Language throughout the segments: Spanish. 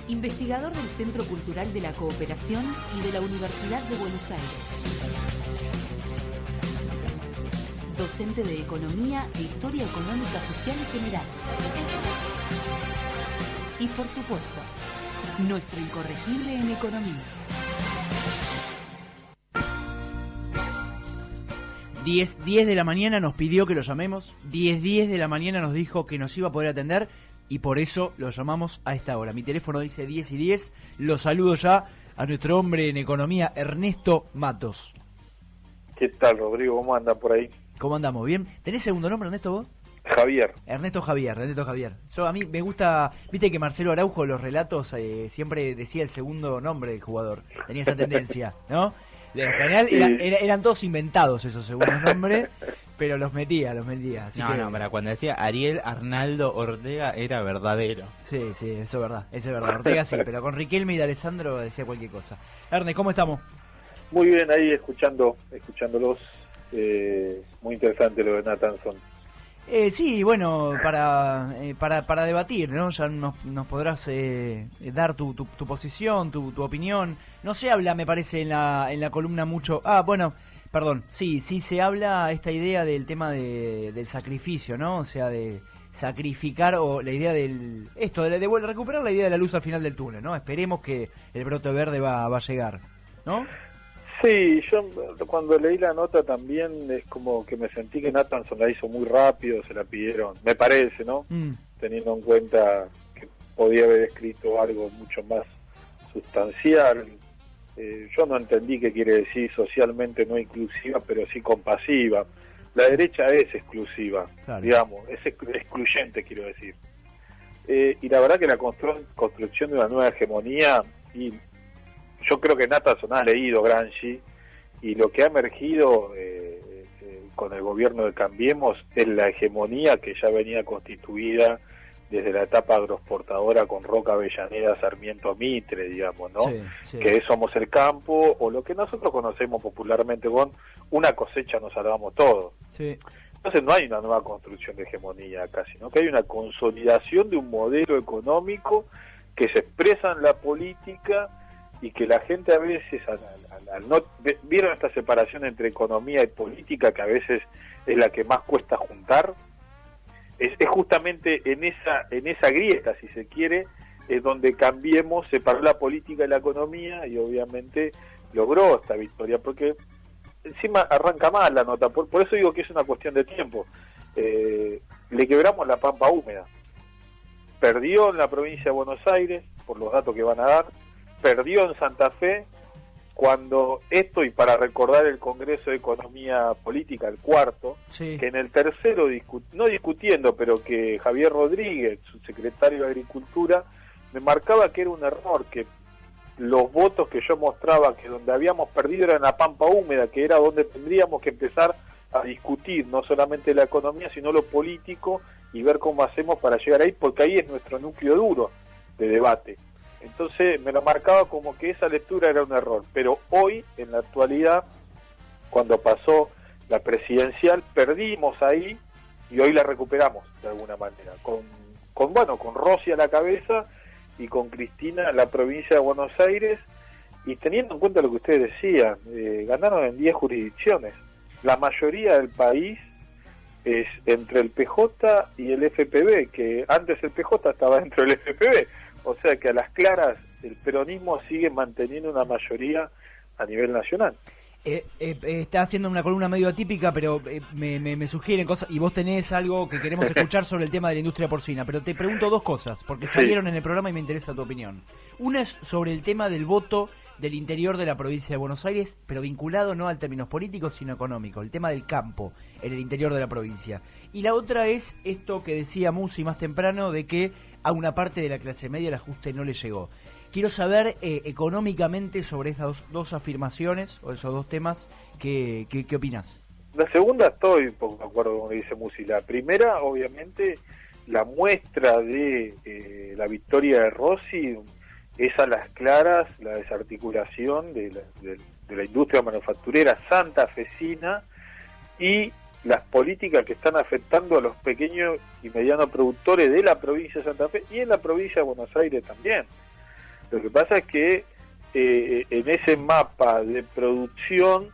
investigador del Centro Cultural de la Cooperación y de la Universidad de Buenos Aires. Docente de Economía e Historia Económica, Social y General. Y por supuesto, nuestro incorregible en Economía. 10 de la mañana nos pidió que lo llamemos, 10 de la mañana nos dijo que nos iba a poder atender y por eso lo llamamos a esta hora. Mi teléfono dice 10:10, lo saludo ya a nuestro hombre en economía, Ernesto Matos. ¿Qué tal, Rodrigo? ¿Cómo anda por ahí? ¿Cómo andamos? ¿Bien? ¿Tenés segundo nombre, Ernesto, vos? Javier. Ernesto Javier. A mí me gusta, viste que Marcelo Araujo en los relatos siempre decía el segundo nombre del jugador, tenía esa tendencia, ¿no? En general eran todos inventados esos segundos nombres, pero los metía. Así pero cuando decía Ariel Arnaldo Ortega era verdadero. Sí, eso es verdad. Ortega sí, pero con Riquelme y de Alessandro decía cualquier cosa. Erne, ¿cómo estamos? Muy bien, ahí escuchándolos. Muy interesante lo de Nathanson. Sí, bueno, para debatir, ¿no? Ya nos podrás dar tu posición, tu opinión. No se habla, me parece, en la columna mucho. Sí se habla esta idea del tema del sacrificio, ¿no? O sea, de sacrificar, o la idea de recuperar la idea de la luz al final del túnel, ¿no? Esperemos que el brote verde va a llegar, ¿no? Sí, yo cuando leí la nota también es como que me sentí que Nathanson la hizo muy rápido, se la pidieron, me parece, ¿no? Teniendo en cuenta que podía haber escrito algo mucho más sustancial. Yo no entendí qué quiere decir socialmente no inclusiva, pero sí compasiva. La derecha es exclusiva, claro. Digamos, es excluyente, quiero decir. Y la verdad que la construcción de una nueva hegemonía, y yo creo que Nathanson ha leído Gramsci, y lo que ha emergido con el gobierno de Cambiemos es la hegemonía que ya venía constituida desde la etapa agroexportadora con Roca, Avellaneda, Sarmiento, Mitre, digamos, ¿no? Sí. Que es Somos el Campo, o lo que nosotros conocemos popularmente con una cosecha nos salvamos todos. Sí. Entonces no hay una nueva construcción de hegemonía acá, sino que hay una consolidación de un modelo económico que se expresa en la política y que la gente a veces, al no vieron esta separación entre economía y política, que a veces es la que más cuesta juntar, es justamente en esa grieta, si se quiere, es donde Cambiemos separó la política y la economía y obviamente logró esta victoria, porque encima arranca mal la nota, por eso digo que es una cuestión de tiempo. Le quebramos la pampa húmeda, perdió en la provincia de Buenos Aires, por los datos que van a dar, perdió en Santa Fe, cuando esto, y para recordar el Congreso de Economía Política, el cuarto, sí, que en el tercero, no discutiendo, pero que Javier Rodríguez, su secretario de Agricultura, me marcaba que era un error, que los votos que yo mostraba, que donde habíamos perdido era en la pampa húmeda, que era donde tendríamos que empezar a discutir no solamente la economía, sino lo político, y ver cómo hacemos para llegar ahí, porque ahí es nuestro núcleo duro de debate. Entonces me lo marcaba como que esa lectura era un error, pero hoy, en la actualidad, cuando pasó la presidencial, perdimos ahí y hoy la recuperamos de alguna manera, con Rossi a la cabeza y con Cristina en la provincia de Buenos Aires, y teniendo en cuenta lo que ustedes decían, ganaron en 10 jurisdicciones. La mayoría del país es entre el PJ y el FPV, que antes el PJ estaba dentro del FPV. O sea que a las claras el peronismo sigue manteniendo una mayoría a nivel nacional. Está haciendo una columna medio atípica, pero me sugieren cosas, y vos tenés algo que queremos escuchar sobre el tema de la industria porcina, pero te pregunto dos cosas, porque salieron en el programa y me interesa tu opinión. Una es sobre el tema del voto del interior de la provincia de Buenos Aires, pero vinculado no a términos políticos, sino económicos, el tema del campo en el interior de la provincia. Y la otra es esto que decía Musi más temprano, de que a una parte de la clase media el ajuste no le llegó. Quiero saber económicamente sobre esas dos afirmaciones, o esos dos temas, ¿qué opinás? La segunda estoy un poco de acuerdo con lo que dice Musi. La primera, obviamente, la muestra de la victoria de Rossi es a las claras la desarticulación de la industria manufacturera santafesina y las políticas que están afectando a los pequeños y medianos productores de la provincia de Santa Fe y en la provincia de Buenos Aires también. Lo que pasa es que en ese mapa de producción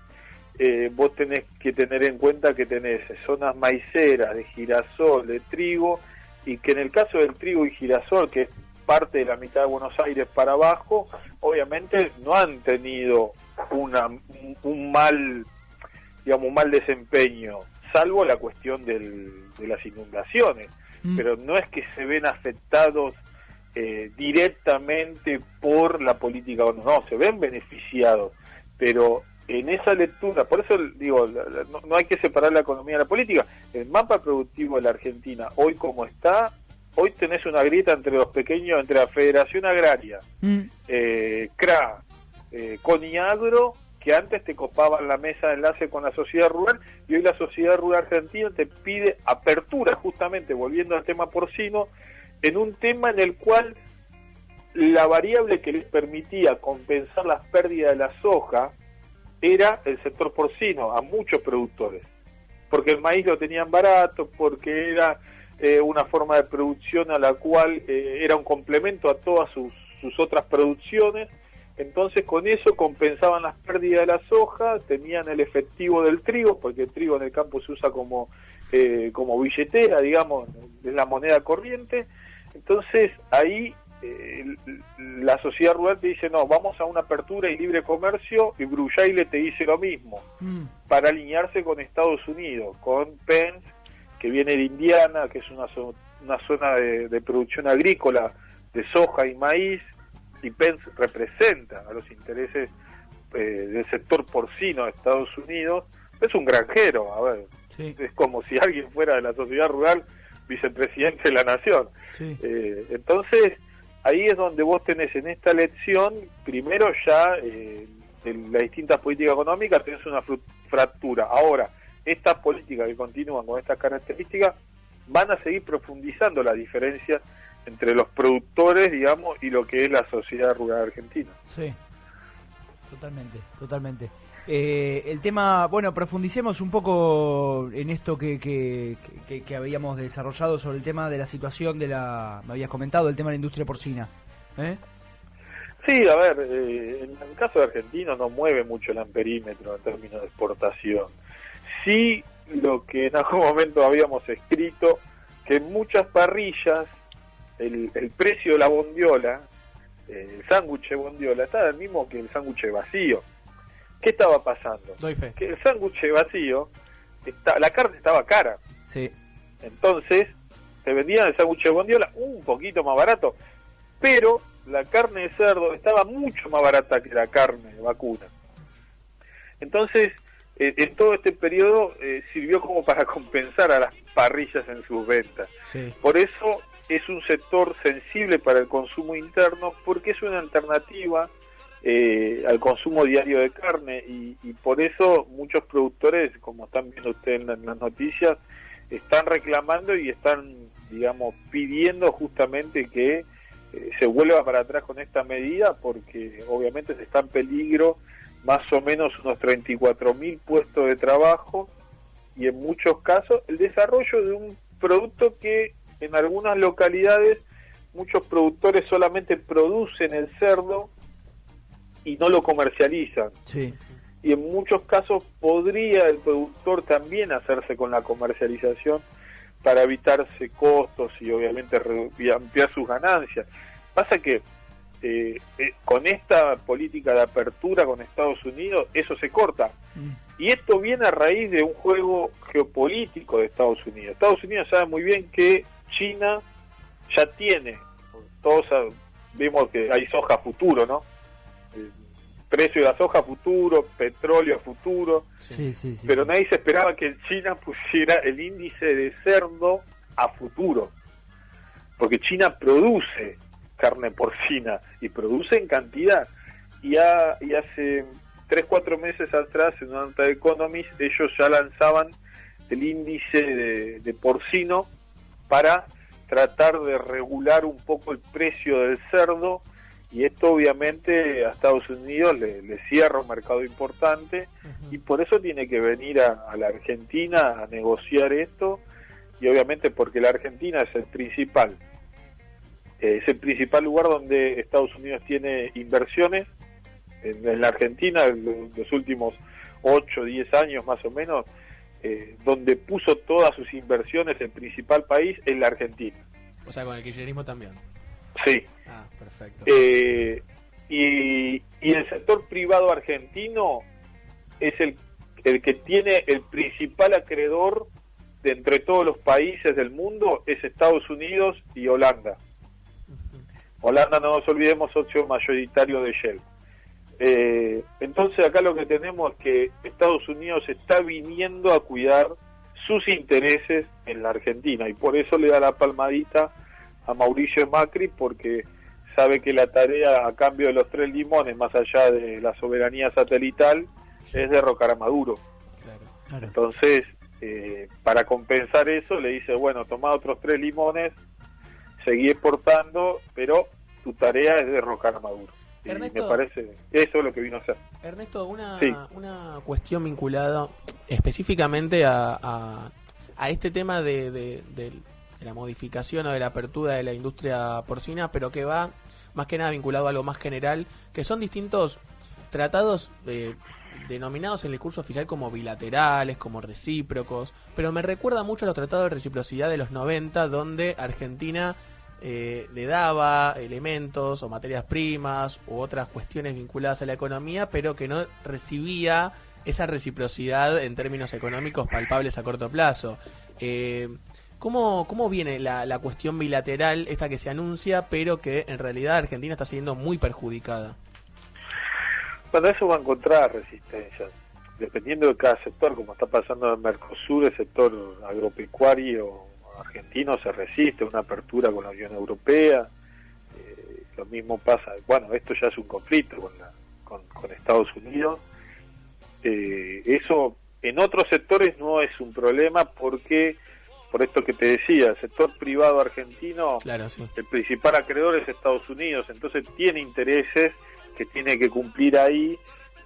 vos tenés que tener en cuenta que tenés zonas maiceras de girasol, de trigo, y que en el caso del trigo y girasol, que es parte de la mitad de Buenos Aires para abajo, obviamente no han tenido un mal desempeño, salvo la cuestión de las inundaciones, pero no es que se ven afectados directamente por la política, no, se ven beneficiados, pero en esa lectura, por eso digo, no hay que separar la economía de la política. El mapa productivo de la Argentina, hoy como está, hoy tenés una grieta entre los pequeños, entre la Federación Agraria, CRA, CONIAGRO, que antes te copaban la mesa de enlace con la sociedad rural, y hoy la sociedad rural argentina te pide apertura, justamente volviendo al tema porcino, en un tema en el cual la variable que les permitía compensar las pérdidas de la soja era el sector porcino, a muchos productores, porque el maíz lo tenían barato, porque era una forma de producción a la cual era un complemento a todas sus otras producciones. Entonces con eso compensaban las pérdidas de la soja, tenían el efectivo del trigo, porque el trigo en el campo se usa como billetera, digamos, es la moneda corriente. Entonces ahí la sociedad rural te dice, no, vamos a una apertura y libre comercio, y Brujaile te dice lo mismo, para alinearse con Estados Unidos, con Pence, que viene de Indiana, que es una zona de producción agrícola de soja y maíz, y Pence representa a los intereses del sector porcino de Estados Unidos. Es un granjero, a ver, sí. Es como si alguien fuera de la sociedad rural vicepresidente de la nación. Sí. Entonces, ahí es donde vos tenés en esta elección, primero ya en las distintas políticas económicas tenés una fractura. Ahora, estas políticas que continúan con estas características van a seguir profundizando las diferencias entre los productores, digamos, y lo que es la sociedad rural argentina. Sí, totalmente. El tema, bueno, profundicemos un poco en esto que habíamos desarrollado sobre el tema de la situación me habías comentado, el tema de la industria porcina. Sí, a ver, en el caso de Argentina no mueve mucho el amperímetro en términos de exportación. Sí, lo que en algún momento habíamos escrito, que en muchas parrillas el precio de la bondiola, el sándwich de bondiola, estaba el mismo que el sándwich vacío. ¿Qué estaba pasando? Doy fe. Que el sándwich vacío, la carne estaba cara. Sí. Entonces, te vendían el sándwich de bondiola un poquito más barato, pero la carne de cerdo estaba mucho más barata que la carne vacuna. Entonces, en todo este periodo sirvió como para compensar a las parrillas en sus ventas. Sí. Por eso es un sector sensible para el consumo interno, porque es una alternativa al consumo diario de carne, y por eso muchos productores, como están viendo ustedes en las noticias, están reclamando y están, digamos, pidiendo justamente que se vuelva para atrás con esta medida, porque obviamente está en peligro más o menos unos 34.000 puestos de trabajo, y en muchos casos el desarrollo de un producto que en algunas localidades muchos productores solamente producen el cerdo y no lo comercializan. Sí. Y en muchos casos podría el productor también hacerse con la comercialización para evitarse costos y obviamente ampliar sus ganancias. Pasa que con esta política de apertura con Estados Unidos, eso se corta. Y esto viene a raíz de un juego geopolítico de Estados Unidos. Estados Unidos sabe muy bien que China ya tiene, todos vemos que hay soja futuro, ¿no? Precio de la soja futuro, petróleo futuro, sí. Pero nadie se esperaba que China pusiera el índice de cerdo a futuro, porque China produce carne porcina y produce en cantidad, y hace 3-4 meses atrás en una nota de Economist ellos ya lanzaban el índice de porcino para tratar de regular un poco el precio del cerdo, y esto obviamente a Estados Unidos le cierra un mercado importante, y por eso tiene que venir a la Argentina a negociar esto, y obviamente porque la Argentina es el principal Es el principal lugar donde Estados Unidos tiene inversiones en la Argentina en los últimos 8 o 10 años más o menos, donde puso todas sus inversiones el principal país en la Argentina. O sea, con el kirchnerismo también. Sí. Ah, perfecto. Y el sector privado argentino es el que tiene el principal acreedor de entre todos los países del mundo, es Estados Unidos y Holanda. Holanda, no nos olvidemos, socio mayoritario de Shell. Entonces acá lo que tenemos es que Estados Unidos está viniendo a cuidar sus intereses en la Argentina, y por eso le da la palmadita a Mauricio Macri, porque sabe que la tarea a cambio de los 3 limones, más allá de la soberanía satelital, es derrocar a Maduro. Claro. Entonces, para compensar eso, le dice, bueno, toma otros 3 limones, seguí exportando, pero tu tarea es derrocar a Maduro. Ernesto, y me parece, eso es lo que vino a hacer. Ernesto, una cuestión vinculada específicamente a este tema de la modificación o de la apertura de la industria porcina, pero que va más que nada vinculado a algo más general, que son distintos tratados denominados en el discurso oficial como bilaterales, como recíprocos, pero me recuerda mucho a los tratados de reciprocidad de los 90, donde Argentina le daba elementos o materias primas u otras cuestiones vinculadas a la economía, pero que no recibía esa reciprocidad en términos económicos palpables a corto plazo. ¿Cómo viene la cuestión bilateral esta que se anuncia, pero que en realidad Argentina está siendo muy perjudicada? Bueno, eso va a encontrar resistencias, dependiendo de cada sector, como está pasando en el Mercosur. El sector agropecuario argentino se resiste a una apertura con la Unión Europea. Lo mismo pasa, bueno, esto ya es un conflicto con Estados Unidos. Eso en otros sectores no es un problema, porque, por esto que te decía, el sector privado argentino, claro, sí, el principal acreedor es Estados Unidos, entonces tiene intereses que tiene que cumplir ahí,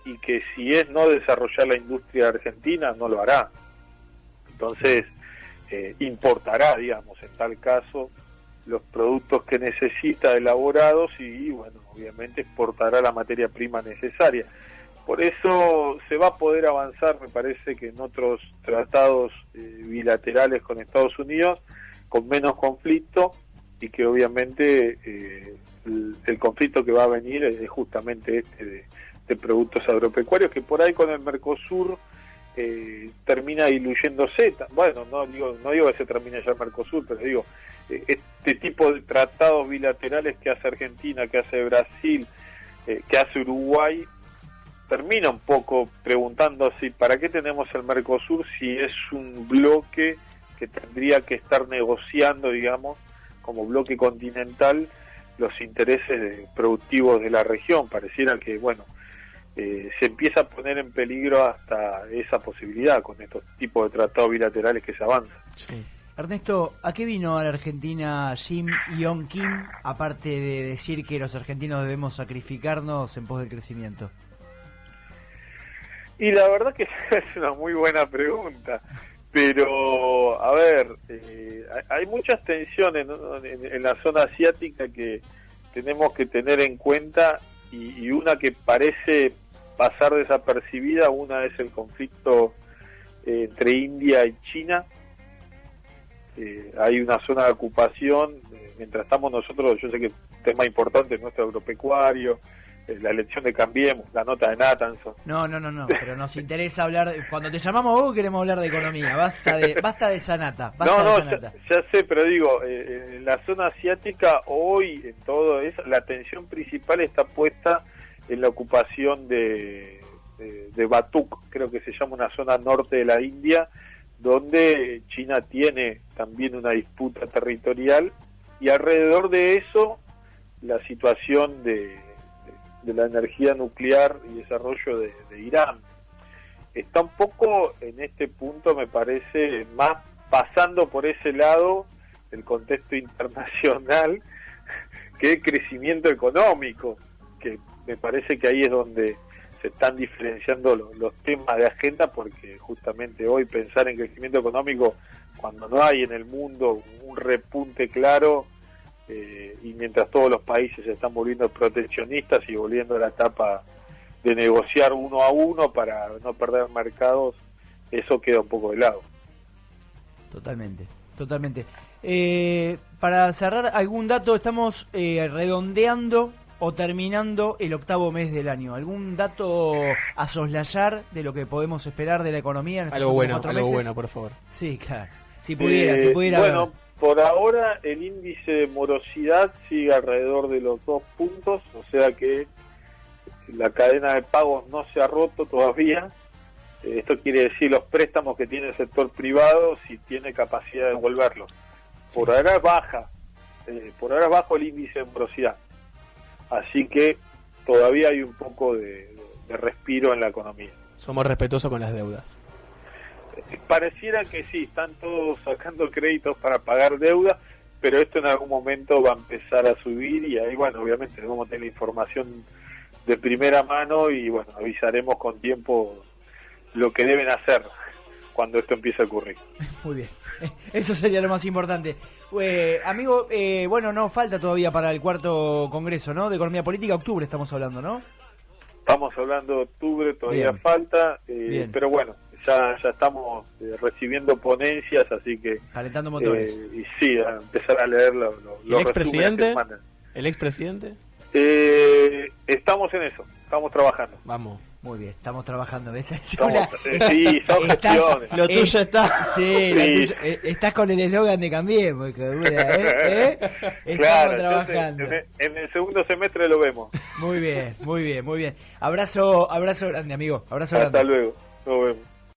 y que si es no desarrollar la industria argentina, no lo hará. Entonces, importará, digamos, en tal caso, los productos que necesita elaborados, y bueno, obviamente exportará la materia prima necesaria. Por eso se va a poder avanzar, me parece, que en otros tratados bilaterales con Estados Unidos, con menos conflicto, y que obviamente el conflicto que va a venir es justamente este de productos agropecuarios, que por ahí con el Mercosur termina diluyéndose. Bueno, no digo que se termine ya el Mercosur, pero digo, este tipo de tratados bilaterales que hace Argentina, que hace Brasil, que hace Uruguay, termina un poco preguntando si para qué tenemos el Mercosur si es un bloque que tendría que estar negociando, digamos, como bloque continental, los intereses productivos de la región. Pareciera que, bueno, se empieza a poner en peligro hasta esa posibilidad con estos tipos de tratados bilaterales que se avanzan. Sí. Ernesto, ¿a qué vino a la Argentina Jim Yong Kim, aparte de decir que los argentinos debemos sacrificarnos en pos del crecimiento? Y la verdad que es una muy buena pregunta, pero a ver, hay muchas tensiones, ¿no?, en la zona asiática que tenemos que tener en cuenta, y una que parece pasar desapercibida. Una es el conflicto entre India y China. Hay una zona de ocupación, mientras estamos nosotros, yo sé que el tema importante es nuestro agropecuario, la elección de Cambiemos, la nota de Nathanson. No, pero nos interesa hablar, cuando te llamamos a vos queremos hablar de economía, basta de Sanata. Ya sé, pero digo, en la zona asiática hoy, en todo eso, la atención principal está puesta en la ocupación de Batuk, creo que se llama, una zona norte de la India, donde China tiene también una disputa territorial, y alrededor de eso la situación de la energía nuclear y desarrollo de Irán. Está un poco en este punto, me parece, más pasando por ese lado el contexto internacional que el crecimiento económico, que me parece que ahí es donde se están diferenciando los temas de agenda, porque justamente hoy pensar en crecimiento económico cuando no hay en el mundo un repunte claro y mientras todos los países se están volviendo proteccionistas y volviendo a la etapa de negociar uno a uno para no perder mercados, eso queda un poco de lado. Totalmente. Para cerrar, algún dato, estamos redondeando o terminando el 8º mes del año. ¿Algún dato a soslayar de lo que podemos esperar de la economía en estos Algo bueno, 4 meses? algo bueno, por favor. Sí, claro. Si pudiera. Bueno, por ahora el índice de morosidad sigue alrededor de los 2 puntos, o sea que la cadena de pagos no se ha roto todavía. Esto quiere decir los préstamos que tiene el sector privado, si tiene capacidad de devolverlos. Por ahora baja, por ahora bajo el índice de morosidad. Así que todavía hay un poco de respiro en la economía. Somos respetuosos con las deudas. Pareciera que sí, están todos sacando créditos para pagar deuda, pero esto en algún momento va a empezar a subir y ahí, bueno, obviamente vamos a tener la información de primera mano y, bueno, avisaremos con tiempo lo que deben hacer cuando esto empiece a ocurrir. Muy bien, eso sería lo más importante. Amigo, bueno, no falta todavía para el 4º Congreso, ¿no? De Economía Política, octubre estamos hablando, ¿no? Estamos hablando de octubre, todavía Bien. falta, pero bueno, ya estamos recibiendo ponencias, así que... Calentando motores. Y sí, a empezar a leer los expresidente? resúmenes que mandan. ¿El expresidente? Estamos en eso, estamos trabajando. Vamos. Muy bien, estamos trabajando. ¿Ves? Sí, son gestiones. Lo tuyo está. Sí, Sí. Estás con el eslogan de Cambiemos, ¿eh? Estamos Claro, trabajando. en el segundo semestre lo vemos. Muy bien. Abrazo grande, amigo. Abrazo grande. Hasta luego, nos vemos.